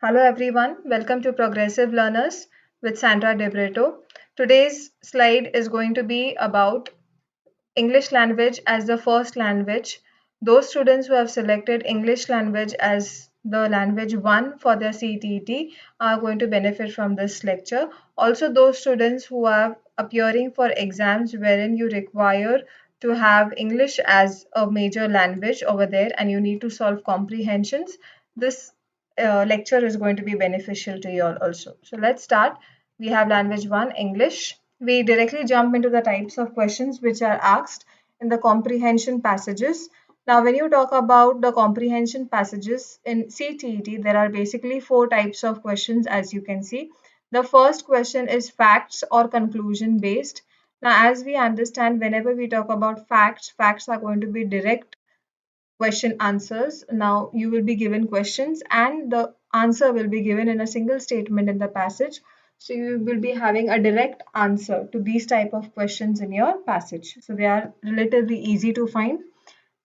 Hello everyone, welcome to Progressive Learners with Sandra Debreto. Today's slide is going to be about English language as the first language. Those students who have selected English language as the language 1 for their CTET are going to benefit from this lecture. Also, those students who are appearing for exams wherein you require to have English as a major language over there and you need to solve comprehensions, this lecture is going to be beneficial to you all also. So let's start. We have language 1, English. We directly jump into the types of questions which are asked in the comprehension passages. Now, when you talk about the comprehension passages in CTET, there are basically four types of questions as you can see. The first question is facts or conclusion based. Now, as we understand, whenever we talk about facts, facts are going to be direct question answers. Now you will be given questions and the answer will be given in a single statement in the passage. So you will be having a direct answer to these type of questions in your passage. So they are relatively easy to find.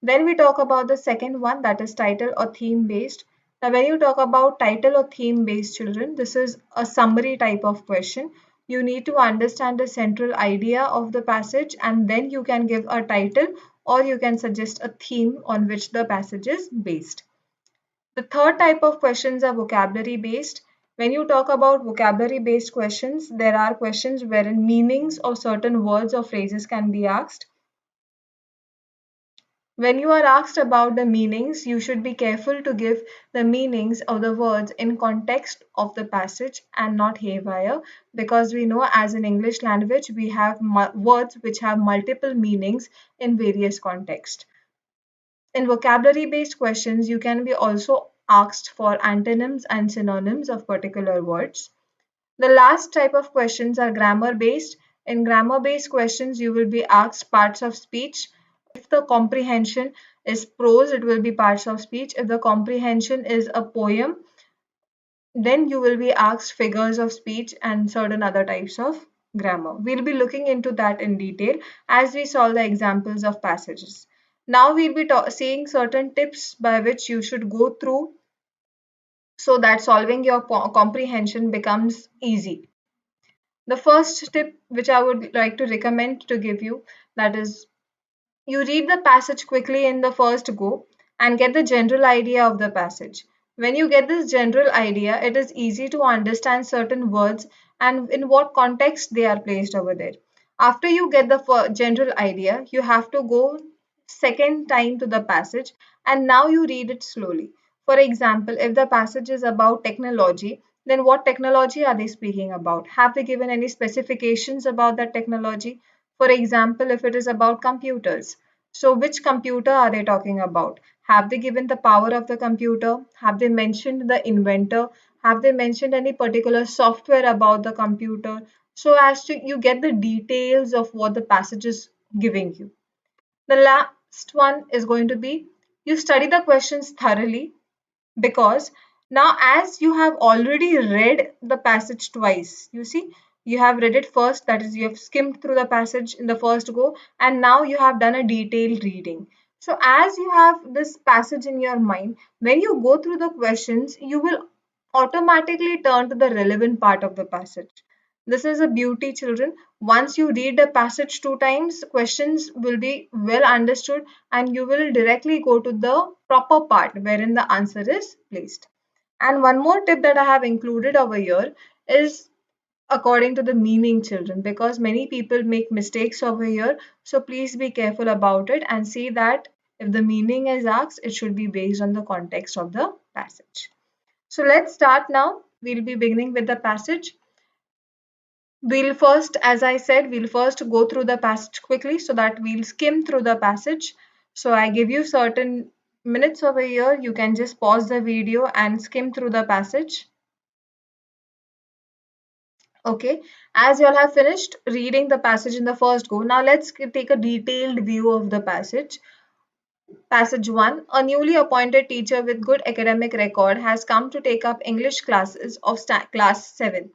Then we talk about the second one, that is title or theme based. Now when you talk about title or theme based children, this is a summary type of question. You need to understand the central idea of the passage and then you can give a title or you can suggest a theme on which the passage is based. The third type of questions are vocabulary based. When you talk about vocabulary based questions, there are questions wherein meanings of certain words or phrases can be asked. When you are asked about the meanings, you should be careful to give the meanings of the words in context of the passage and not haywire, because we know as in English language we have words which have multiple meanings in various contexts. In vocabulary based questions, you can be also asked for antonyms and synonyms of particular words. The last type of questions are grammar based. In grammar based questions, you will be asked parts of speech. If the comprehension is prose, it will be parts of speech. If the comprehension is a poem, then you will be asked figures of speech and certain other types of grammar. We'll be looking into that in detail as we solve the examples of passages. Now we'll be seeing certain tips by which you should go through so that solving your comprehension becomes easy. The first tip which I would like to recommend to give you, that is, you read the passage quickly in the first go and get the general idea of the passage. When you get this general idea, it is easy to understand certain words and in what context they are placed over there. After you get the general idea, you have to go second time to the passage and now you read it slowly. For example, if the passage is about technology, then what technology are they speaking about? Have they given any specifications about that technology? For example, if it is about computers, so which computer are they talking about? Have they given the power of the computer? Have they mentioned the inventor? Have they mentioned any particular software about the computer? So as to you get the details of what the passage is giving you. The last one is going to be you study the questions thoroughly, because now as you have already read the passage twice, you see, you have read it first, that is you have skimmed through the passage in the first go, and now you have done a detailed reading. So as you have this passage in your mind, when you go through the questions you will automatically turn to the relevant part of the passage. This is a beauty, children. Once you read the passage two times, questions will be well understood and you will directly go to the proper part wherein the answer is placed. And one more tip that I have included over here is according to the meaning, children, because many people make mistakes over here. So please be careful about it and see that if the meaning is asked, it should be based on the context of the passage. So let's start now. We'll be beginning with the passage. We'll first, as I said, we'll first go through the passage quickly so that we'll skim through the passage. So I give you certain minutes over here. You can just pause the video and skim through the passage. Okay, as you all have finished reading the passage in the first go, now let's take a detailed view of the passage. Passage 1. A newly appointed teacher with good academic record has come to take up English classes of class 7.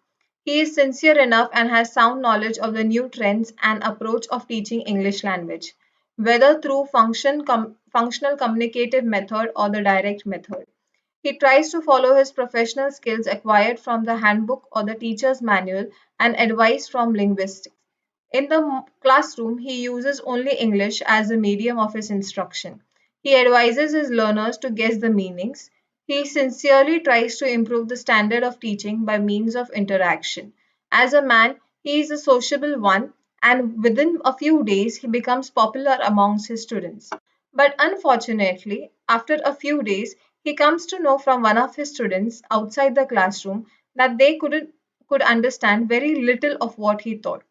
He is sincere enough and has sound knowledge of the new trends and approach of teaching English language, whether through functional communicative method or the direct method. He tries to follow his professional skills acquired from the handbook or the teacher's manual and advice from linguistics. In the classroom, he uses only English as the medium of his instruction. He advises his learners to guess the meanings. He sincerely tries to improve the standard of teaching by means of interaction. As a man, he is a sociable one, and within a few days, he becomes popular amongst his students. But unfortunately, after a few days, he comes to know from one of his students outside the classroom that they could understand very little of what he taught.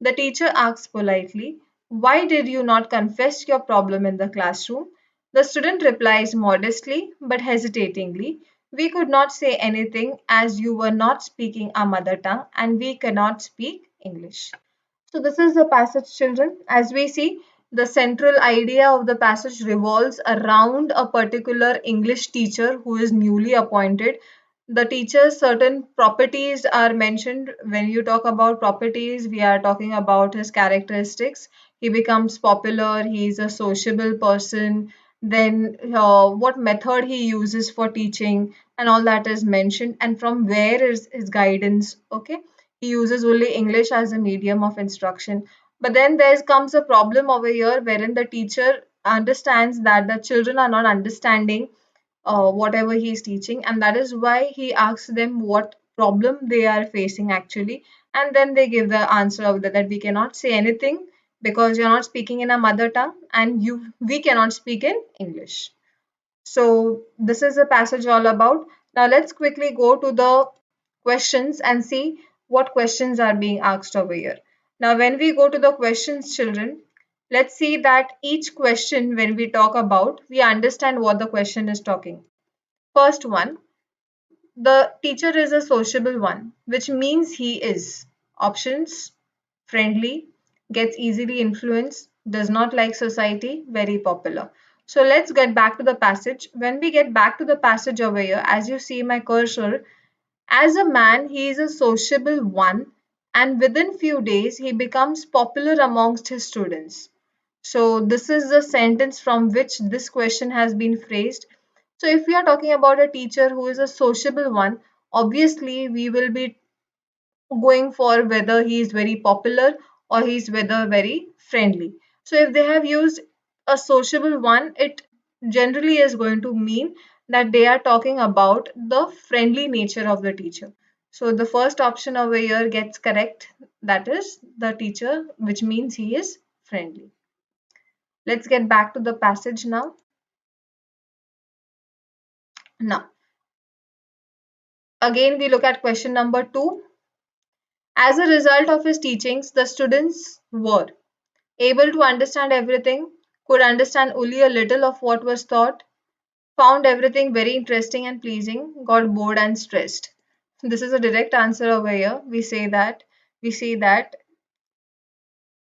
The teacher asks politely, "Why did you not confess your problem in the classroom?" The student replies modestly but hesitatingly, "We could not say anything as you were not speaking our mother tongue and we cannot speak English." So, this is the passage, children. As we see, the central idea of the passage revolves around a particular English teacher who is newly appointed. The teacher's certain properties are mentioned. When you talk about properties, we are talking about his characteristics. He becomes popular, he is a sociable person, then what method he uses for teaching, and all that is mentioned, and from where is his guidance. Okay, he uses only English as a medium of instruction. But then there comes a problem over here wherein the teacher understands that the children are not understanding whatever he is teaching, and that is why he asks them what problem they are facing actually, and then they give the answer of that we cannot say anything because you're not speaking in a mother tongue and you we cannot speak in English. So this is the passage all about. Now let's quickly go to the questions and see what questions are being asked over here. Now when we go to the questions, children, let's see that each question, when we talk about, we understand what the question is talking. First one, the teacher is a sociable one, which means he is options: friendly, gets easily influenced, does not like society, very popular. So let's get back to the passage. When we get back to the passage over here, as you see my cursor, as a man, he is a sociable one, and within few days, he becomes popular amongst his students. So this is the sentence from which this question has been phrased. So if we are talking about a teacher who is a sociable one, obviously we will be going for whether he is very popular or he is whether very friendly. So if they have used a sociable one, it generally is going to mean that they are talking about the friendly nature of the teacher. So the first option over here gets correct. That is the teacher, which means he is friendly. Let's get back to the passage now. Now, again, we look at question number 2. As a result of his teachings, the students were able to understand everything, could understand only a little of what was taught, found everything very interesting and pleasing, got bored and stressed. This is a direct answer over here. We say that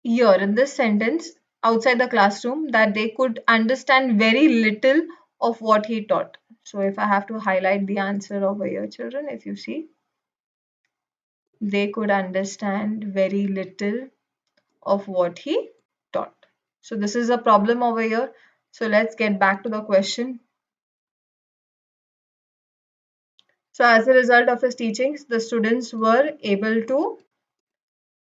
here in this sentence outside the classroom that they could understand very little of what he taught. So if I have to highlight the answer over here, children, if you see, they could understand very little of what he taught. So this is a problem over here. So let's get back to the question. So as a result of his teachings, the students were able to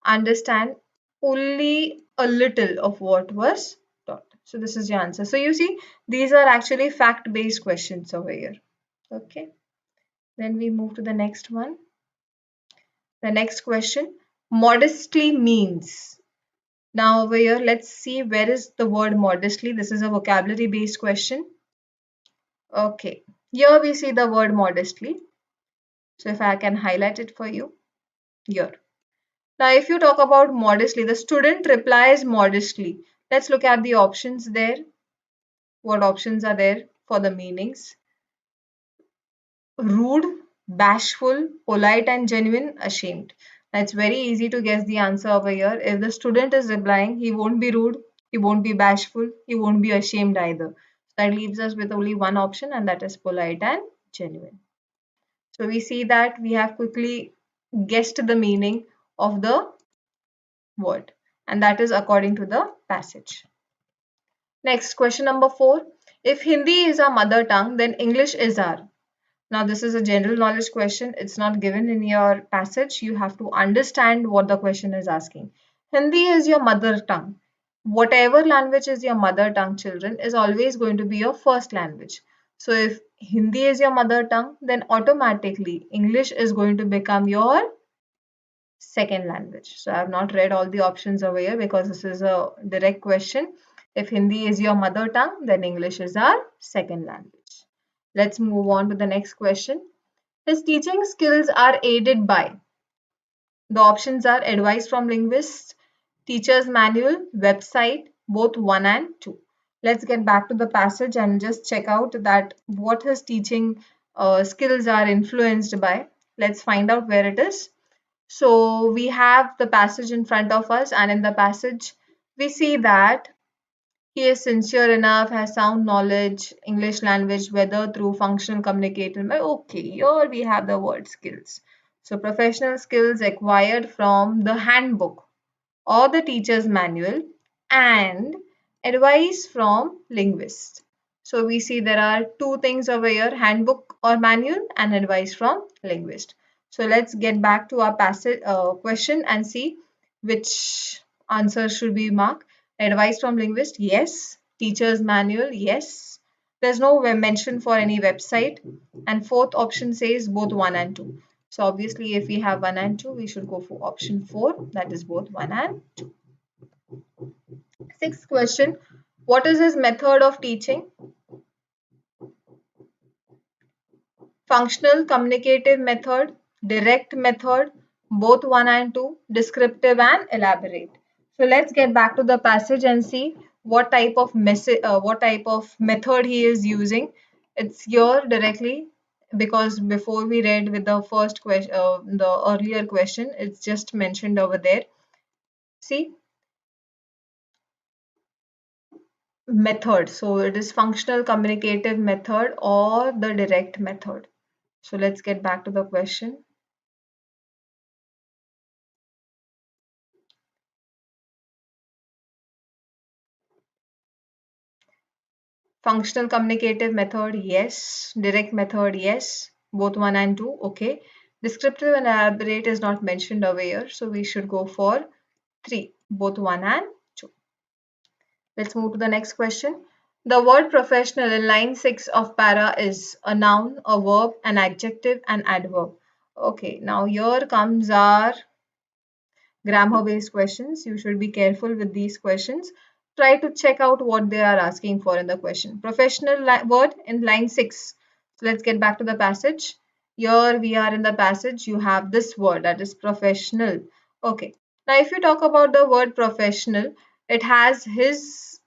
understand only a little of what was taught. So this is your answer. So you see, these are actually fact-based questions over here. Okay. Then we move to the next one. The next question, modestly means. Now over here, let's see where is the word modestly. This is a vocabulary based question. Okay, here we see the word modestly. So if I can highlight it for you here. Now if you talk about modestly, the student replies modestly. Let's look at the options there. What options are there for the meanings? Rude, bashful, polite and genuine, ashamed. Now it's very easy to guess the answer over here. If the student is replying, he won't be rude, he won't be bashful, he won't be ashamed either. So that leaves us with only one option, and that is polite and genuine. So we see that we have quickly guessed the meaning of the word, and that is according to the passage. Next, question number 4. If Hindi is our mother tongue, then English is our. Now, this is a general knowledge question. It's not given in your passage. You have to understand what the question is asking. Hindi is your mother tongue. Whatever language is your mother tongue, children, is always going to be your first language. So, if Hindi is your mother tongue, then automatically English is going to become your second language. So, I have not read all the options over here because this is a direct question. If Hindi is your mother tongue, then English is our second language. Let's move on to the next question. His teaching skills are aided by. The options are advice from linguists, teacher's manual, website, both 1 and 2. Let's get back to the passage and just check out that what his teaching skills are influenced by. Let's find out where it is. So we have the passage in front of us, and in the passage, we see that he is sincere enough, has sound knowledge, English language, whether through functional communication. Okay, here we have the word skills. So, professional skills acquired from the handbook or the teacher's manual and advice from linguists. So, we see there are two things over here, handbook or manual and advice from linguist. So, let's get back to our passage question and see which answer should be marked. Advice from linguist, yes. Teacher's manual, yes. There's no mention for any website. And fourth option says both 1 and 2. So obviously if we have 1 and 2, we should go for option 4, that is both 1 and 2. Sixth question, what is his method of teaching? Functional communicative method, direct method, both 1 and 2, descriptive and elaborate. So let's get back to the passage and see what type of method he is using. It's here directly because before we read with the first question, the earlier question, it's just mentioned over there. See, method. So it is functional communicative method or the direct method. So let's get back to the question. Functional communicative method, yes. Direct method, yes. Both 1 and 2, okay. Descriptive and elaborate is not mentioned over here, so we should go for 3, both 1 and 2. Let's move to the next question. The word professional in line 6 of para is a noun, a verb, an adjective, and adverb. Okay, now here comes our grammar based questions. You should be careful with these questions. Try to check out what they are asking for in the question. Professional word in line 6. So let's get back to the passage. Here we are in the passage. You have this word, that is professional. Okay. Now if you talk about the word professional, it has his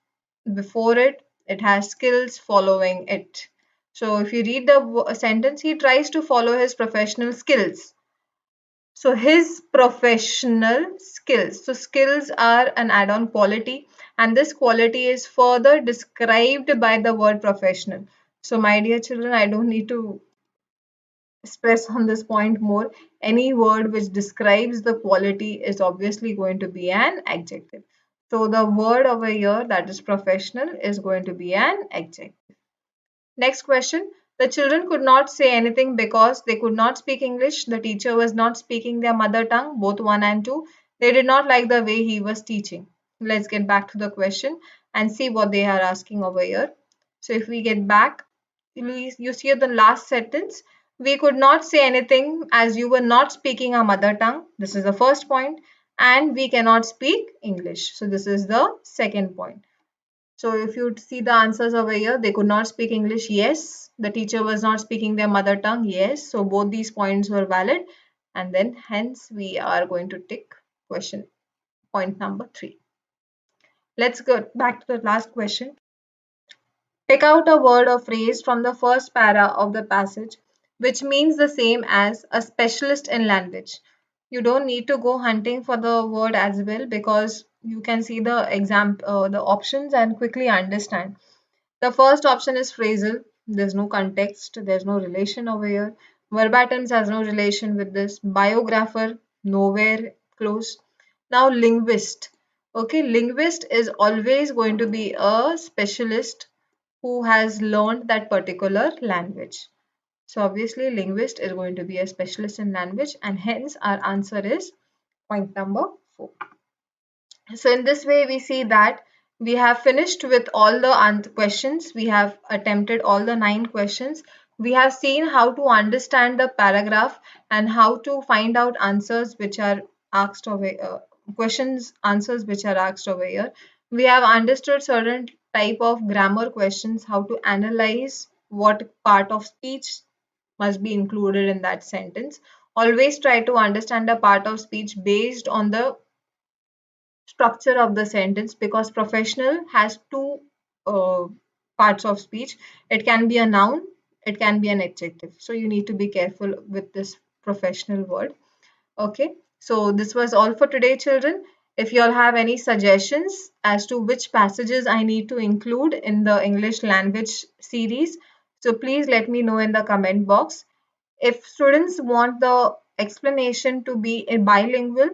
before it, it has skills following it. So if you read the sentence, he tries to follow his professional skills. So his professional skills. So skills are an add-on quality, and this quality is further described by the word professional. So my dear children, I don't need to stress on this point more. Any word which describes the quality is obviously going to be an adjective. So the word over here, that is professional, is going to be an adjective. Next question. The children could not say anything because they could not speak English. The teacher was not speaking their mother tongue, both 1 and 2. They did not like the way he was teaching. Let's get back to the question and see what they are asking over here. So if we get back, you see the last sentence. We could not say anything as you were not speaking our mother tongue. This is the first point. And we cannot speak English. So this is the second point. So if you see the answers over here, they could not speak English, yes. The teacher was not speaking their mother tongue, yes. So both these points were valid. And then hence we are going to tick question point number 3. Let's go back to the last question. Pick out a word or phrase from the first para of the passage which means the same as a specialist in language. You don't need to go hunting for the word as well because you can see the options and quickly understand. The first option is phrasal. There's no context, there's no relation over here. Verbatims has no relation with this. Biographer, nowhere close. Now, linguist. Okay, linguist is always going to be a specialist who has learned that particular language. So obviously linguist is going to be a specialist in language, and hence our answer is point number 4. So in this way, we see that we have finished with all the questions. We have attempted all the 9 questions. We have seen how to understand the paragraph and how to find out answers which are asked over questions answers which are asked over here. We have understood certain type of grammar questions, how to analyze what part of speech must be included in that sentence. Always try to understand a part of speech based on the structure of the sentence, because professional has two uh, parts of speech. It can be a noun, it can be an adjective. So you need to be careful with this professional word. Okay, so this was all for today, children. If you all have any suggestions as to which passages I need to include in the English language series, so please let me know in the comment box. If students want the explanation to be a bilingual,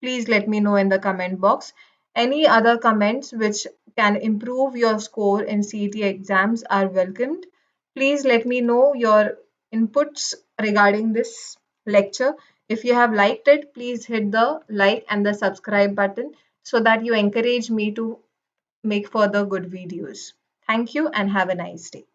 please let me know in the comment box. Any other comments which can improve your score in CET exams are welcomed. Please let me know your inputs regarding this lecture. If you have liked it, please hit the like and the subscribe button so that you encourage me to make further good videos. Thank you and have a nice day.